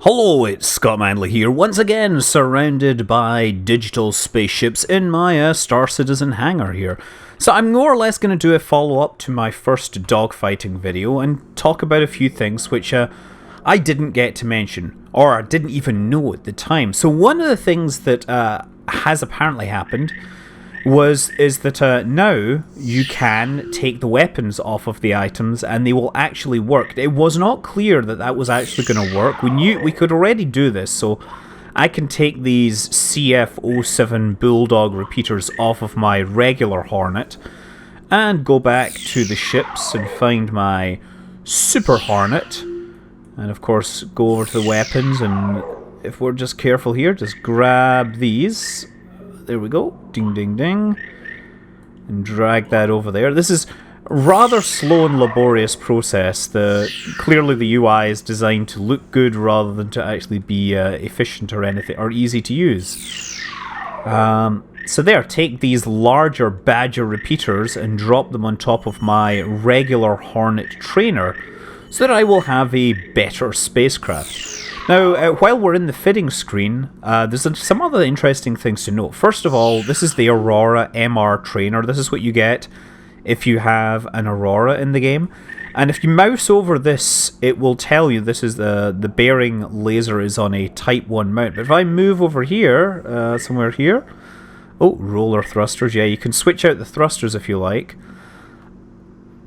Hello, it's Scott Manley here, once again surrounded by digital spaceships in my Star Citizen hangar here. So I'm more or less going to do a follow-up to my first dogfighting video and talk about a few things which I didn't get to mention, or didn't even know at the time. So one of the things that has apparently happened is that now you can take the weapons off of the items and they will actually work. It was not clear that that was actually going to work. We knew we could already do this, so I can take these CF07 Bulldog repeaters off of my regular Hornet and go back to the ships and find my Super Hornet, and of course go over to the weapons, and if we're just careful here, just grab these. There we go. Ding, ding, ding. And drag that over there. This is a rather slow and laborious process. Clearly the UI is designed to look good rather than to actually be efficient or anything, or easy to use. So there, take these larger Badger repeaters and drop them on top of my regular Hornet trainer so that I will have a better spacecraft. Now, while we're in the fitting screen, there's some other interesting things to note. First of all, this is the Aurora MR trainer. This is what you get if you have an Aurora in the game. And if you mouse over this, it will tell you this is the bearing laser is on a Type 1 mount. But if I move over here, somewhere here... Oh, roller thrusters. Yeah, you can switch out the thrusters if you like.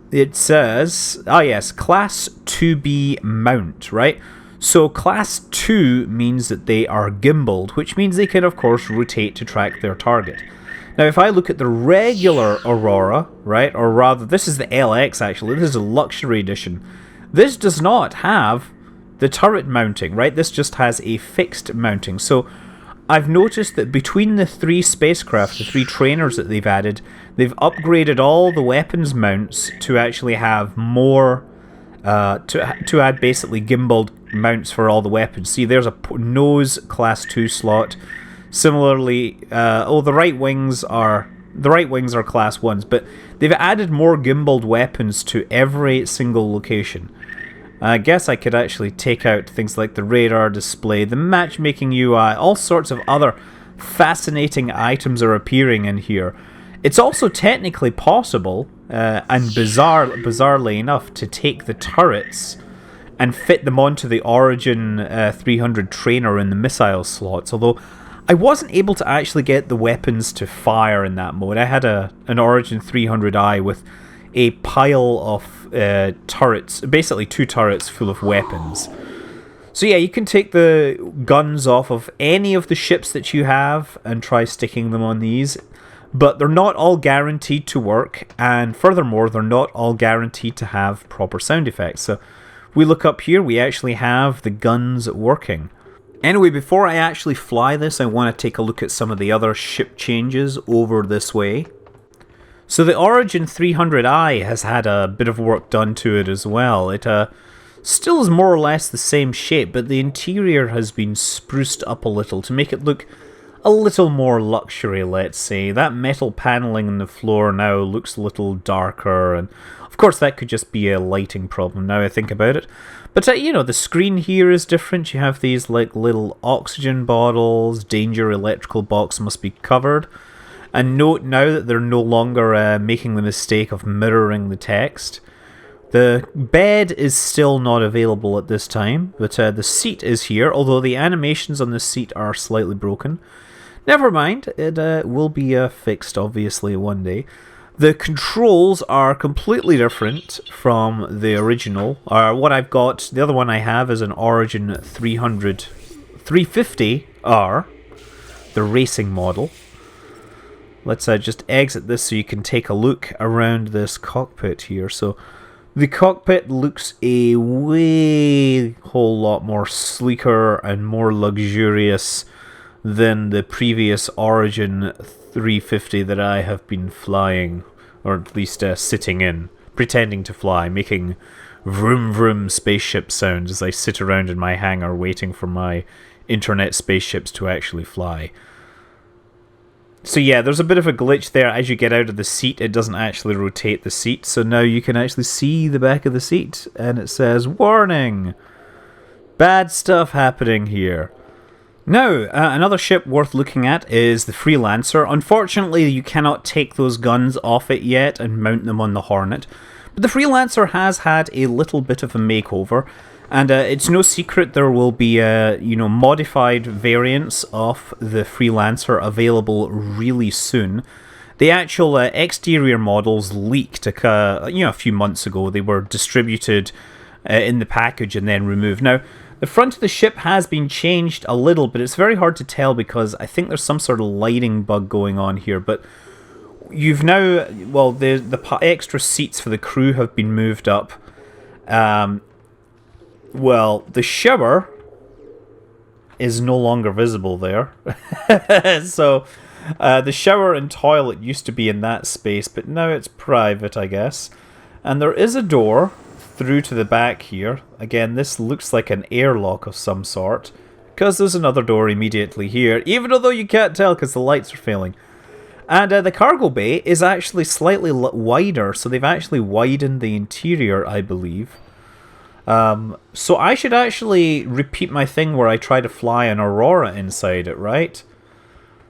It says... Ah, yes, Class 2B mount, right? So Class 2 means that they are gimbaled, which means they can, of course, rotate to track their target. Now, if I look at the regular Aurora, right, or rather, this is the LX, actually. This is a luxury edition. This does not have the turret mounting, right? This just has a fixed mounting. So I've noticed that between the three spacecraft, the three trainers that they've added, they've upgraded all the weapons mounts to actually have more... to add basically gimbaled mounts for all the weapons. See, there's a nose Class 2 slot. Similarly, the right wings are Class 1s, but they've added more gimbaled weapons to every single location. I guess I could actually take out things like the radar display, the matchmaking UI, all sorts of other fascinating items are appearing in here. It's also technically possible, and bizarrely enough, to take the turrets and fit them onto the Origin 300 trainer in the missile slots, although I wasn't able to actually get the weapons to fire in that mode. I had an Origin 300i with a pile of turrets, basically two turrets full of weapons. So yeah, you can take the guns off of any of the ships that you have and try sticking them on these. But they're not all guaranteed to work, and furthermore, they're not all guaranteed to have proper sound effects. So we look up here, we actually have the guns working. Anyway, before I actually fly this, I want to take a look at some of the other ship changes over this way. So the Origin 300i has had a bit of work done to it as well. It still is more or less the same shape, but the interior has been spruced up a little to make it look a little more luxury, let's say. That metal paneling on the floor now looks a little darker, and of course that could just be a lighting problem now I think about it. But you know, the screen here is different. You have these like little oxygen bottles, danger electrical box must be covered. And note now that they're no longer making the mistake of mirroring the text. The bed is still not available at this time, but the seat is here, although the animations on the seat are slightly broken. Never mind, it will be fixed, obviously, one day. The controls are completely different from the original. What I've got, the other one I have is an Origin 350R, the racing model. Let's just exit this so you can take a look around this cockpit here. So the cockpit looks a whole lot more sleeker and more luxurious than the previous Origin 350 that I have been flying, or at least sitting in, pretending to fly, making vroom vroom spaceship sounds as I sit around in my hangar waiting for my internet spaceships to actually fly. So yeah, there's a bit of a glitch there. As you get out of the seat, it doesn't actually rotate the seat, so now you can actually see the back of the seat, and it says, "Warning! Bad stuff happening here. Now, another ship worth looking at is the Freelancer. Unfortunately, you cannot take those guns off it yet and mount them on the Hornet. But the Freelancer has had a little bit of a makeover. And it's no secret there will be, modified variants of the Freelancer available really soon. The actual exterior models leaked a few months ago. They were distributed in the package and then removed. Now, the front of the ship has been changed a little, but it's very hard to tell because I think there's some sort of lighting bug going on here. But you've now, well, the extra seats for the crew have been moved up. Well, the shower is no longer visible there. So, the shower and toilet used to be in that space, but now it's private, I guess. And there is a door through to the back here. Again, this looks like an airlock of some sort, because there's another door immediately here, even although you can't tell because the lights are failing. And the cargo bay is actually slightly wider, so they've actually widened the interior, I believe. So I should actually repeat my thing where I try to fly an Aurora inside it, right?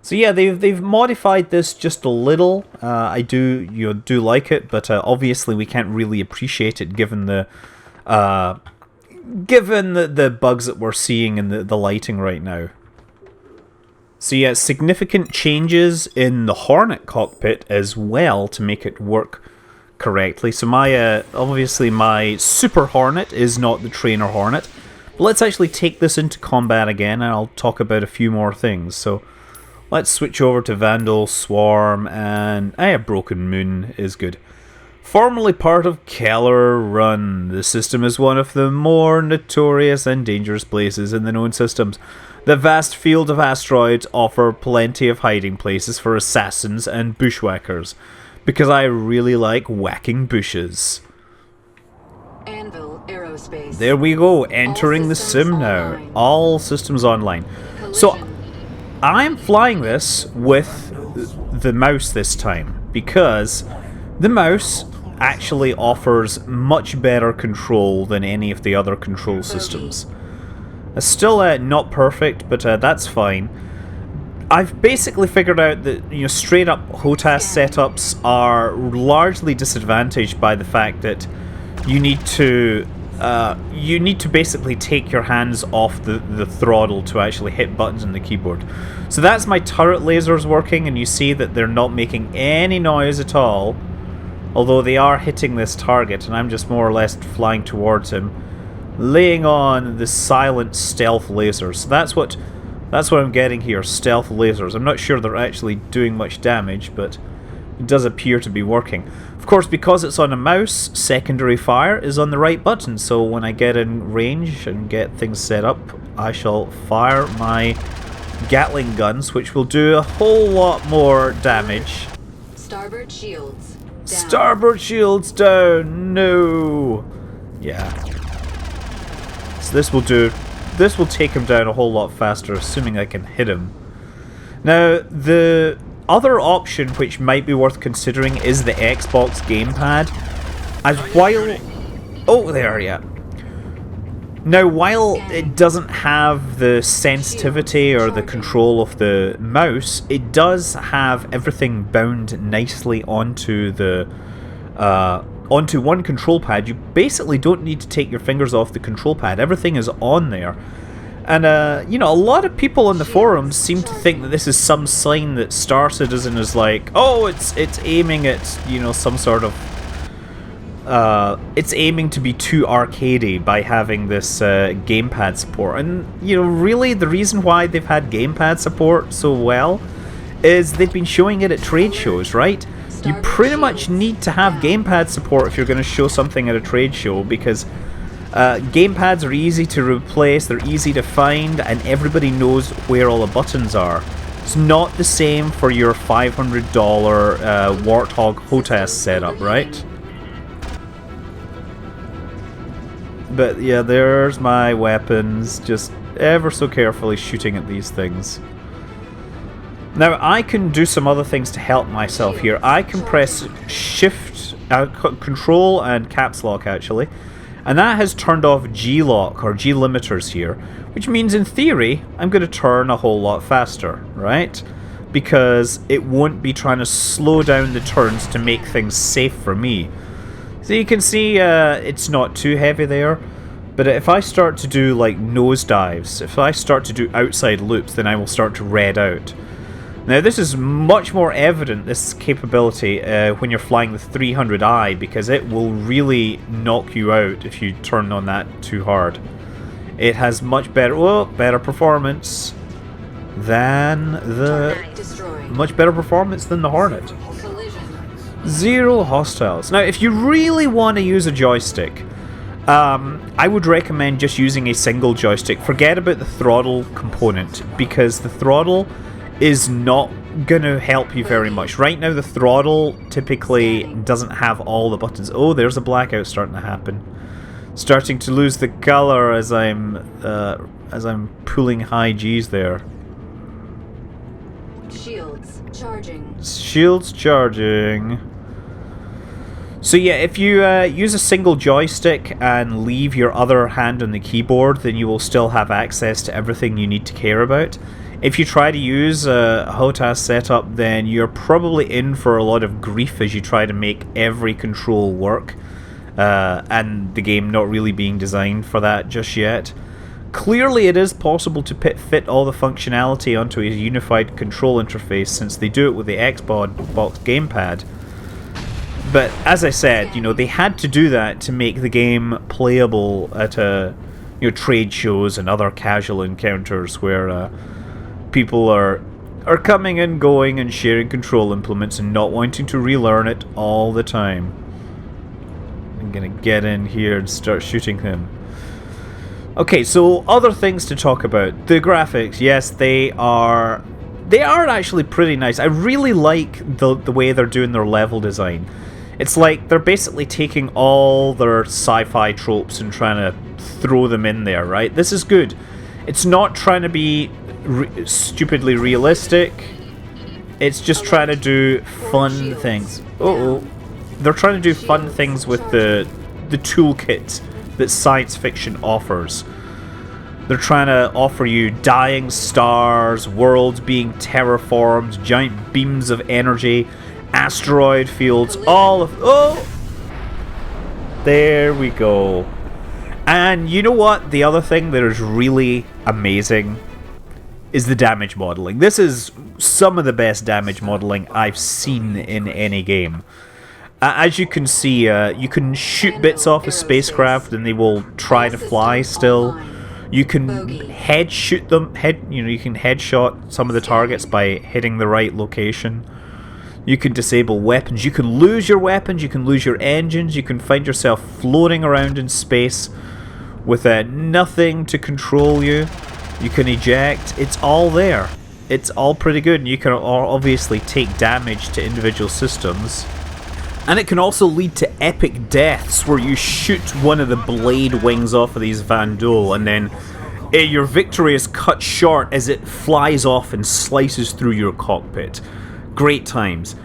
So yeah, they've modified this just a little. I do like it, but obviously we can't really appreciate it given the bugs that we're seeing in the lighting right now. So yeah, significant changes in the Hornet cockpit as well to make it work correctly. So obviously my Super Hornet is not the Trainer Hornet. But let's actually take this into combat again, and I'll talk about a few more things. So let's switch over to Vandal, Swarm, and Broken Moon is good. Formerly part of Keller Run, the system is one of the more notorious and dangerous places in the known systems. The vast field of asteroids offer plenty of hiding places for assassins and bushwhackers, because I really like whacking bushes. Anvil Aerospace. There we go, entering the sim now. All systems online. So I'm flying this with the mouse this time, because the mouse actually offers much better control than any of the other control systems. It's still not perfect, but that's fine. I've basically figured out that straight up HOTAS setups are largely disadvantaged by the fact that you need to basically take your hands off the throttle to actually hit buttons on the keyboard. So that's my turret lasers working, and you see that they're not making any noise at all, although they are hitting this target, and I'm just more or less flying towards him, laying on the silent stealth lasers. So that's what I'm getting here, stealth lasers. I'm not sure they're actually doing much damage, but it does appear to be working. Of course, because it's on a mouse, secondary fire is on the right button, so when I get in range and get things set up, I shall fire my Gatling guns, which will do a whole lot more damage. Starboard shields down. Starboard shields down! No! Yeah. So this will take him down a whole lot faster, assuming I can hit him. Now, the other option which might be worth considering is the Xbox gamepad. Now, while it doesn't have the sensitivity or the control of the mouse, it does have everything bound nicely onto one control pad. You basically don't need to take your fingers off the control pad. Everything is on there. And, a lot of people on the forums seem to think that this is some sign that Star Citizen is like, oh, it's aiming at, some sort of... it's aiming to be too arcadey by having this gamepad support. And, really the reason why they've had gamepad support so well is they've been showing it at trade shows, right? You pretty much need to have gamepad support if you're going to show something at a trade show, because gamepads are easy to replace, they're easy to find, and everybody knows where all the buttons are. It's not the same for your $500 Warthog HOTAS setup, right? But yeah, there's my weapons, just ever so carefully shooting at these things. Now, I can do some other things to help myself here. I can press Shift, Control and Caps Lock, actually. And that has turned off G-lock or G-limiters here, which means in theory I'm going to turn a whole lot faster, right? Because it won't be trying to slow down the turns to make things safe for me. So you can see it's not too heavy there, but if I start to do like nosedives, if I start to do outside loops, then I will start to red out. Now this is much more evident, this capability, when you're flying the 300i, because it will really knock you out if you turn on that too hard. It has much better performance than the... much better performance than the Hornet. Zero hostiles. Now if you really want to use a joystick, I would recommend just using a single joystick. Forget about the throttle component, because the throttle is not going to help you very much. Right now the throttle typically doesn't have all the buttons. Oh, there's a blackout starting to happen. Starting to lose the color as I'm pulling high G's there. Shields charging. Shields charging. So yeah, if you use a single joystick and leave your other hand on the keyboard, then you will still have access to everything you need to care about. If you try to use a HOTAS setup, then you're probably in for a lot of grief as you try to make every control work, and the game not really being designed for that just yet. Clearly it is possible to fit all the functionality onto a unified control interface, since they do it with the Xbox gamepad. But as I said, you know, they had to do that to make the game playable at trade shows and other casual encounters where people are coming and going and sharing control implements and not wanting to relearn it all the time. I'm gonna get in here and start shooting him. Okay, so other things to talk about. The graphics, yes, they are actually pretty nice. I really like the way they're doing their level design. It's like they're basically taking all their sci-fi tropes and trying to throw them in there, right? This is good. It's not trying to be stupidly realistic. It's just trying to do fun things. They're trying to do fun things with the toolkit that science fiction offers. They're trying to offer you dying stars, worlds being terraformed, giant beams of energy, asteroid fields, all of... Oh! There we go. And you know what? The other thing that is really amazing is the damage modeling. This is some of the best damage modeling I've seen in any game. As you can see, you can shoot bits off a spacecraft and they will try to fly still. You can shoot them. You can headshot some of the targets by hitting the right location. You can disable weapons. You can lose your weapons. You can lose your engines. You can find yourself floating around in space with nothing to control you. You can eject. It's all there. It's all pretty good. And you can obviously take damage to individual systems. And it can also lead to epic deaths where you shoot one of the blade wings off of these Vandul and then your victory is cut short as it flies off and slices through your cockpit. Great times.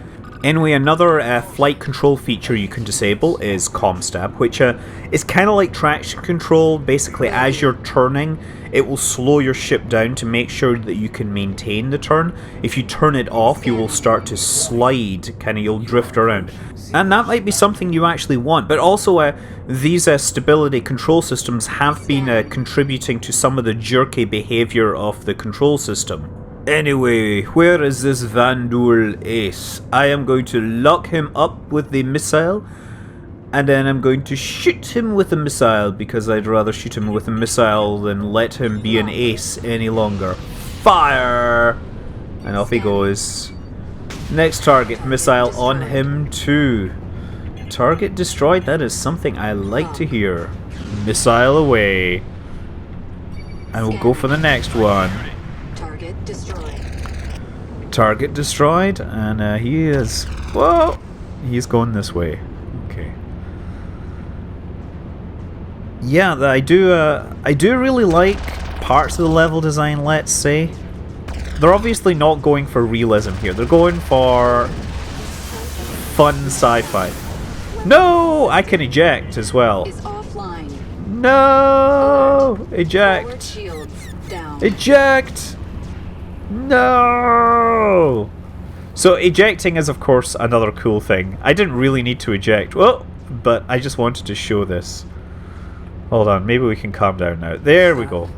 Anyway, another flight control feature you can disable is Comm Stab, which is kind of like traction control. Basically, as you're turning, it will slow your ship down to make sure that you can maintain the turn. If you turn it off, you will start to slide, you'll drift around. And that might be something you actually want. But also, these stability control systems have been contributing to some of the jerky behavior of the control system. Anyway, where is this Vandul ace? I am going to lock him up with the missile, and then I'm going to shoot him with a missile, because I'd rather shoot him with a missile than let him be an ace any longer. Fire! And off he goes. Next target, missile on him too. Target destroyed, that is something I like to hear. Missile away. And we'll go for the next one. Target destroyed, and he is... Whoa! He's going this way. Okay. Yeah, I do really like parts of the level design, let's say. They're obviously not going for realism here. They're going for fun sci-fi. No! I can eject as well. No! Forward Eject! shields down. Eject! No! So ejecting is of course another cool thing. I didn't really need to eject. Well, but I just wanted to show this. Hold on, maybe we can calm down now. There we go.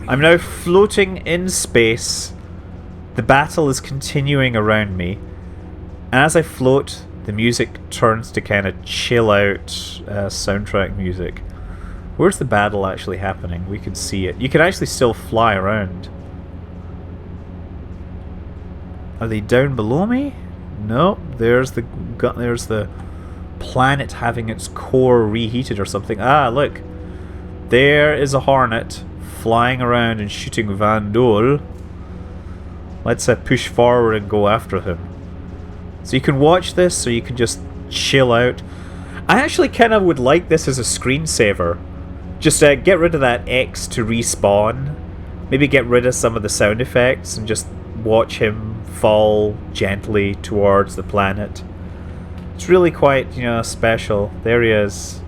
I'm now floating in space. The battle is continuing around me. And as I float, the music turns to kind of chill out soundtrack music. Where's the battle actually happening? We can see it. You can actually still fly around. Are they down below me? No, there's the planet having its core reheated or something. Ah, look. There is a Hornet flying around and shooting Van Dole. Let's push forward and go after him. So you can watch this, or you can just chill out. I actually kind of would like this as a screensaver. Just get rid of that X to respawn. Maybe get rid of some of the sound effects and just watch him fall gently towards the planet. It's really quite, special. There he is.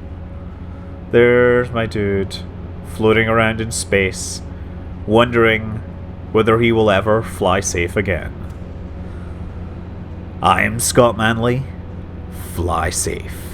There's my dude, floating around in space, wondering whether he will ever fly safe again. I'm Scott Manley. Fly safe.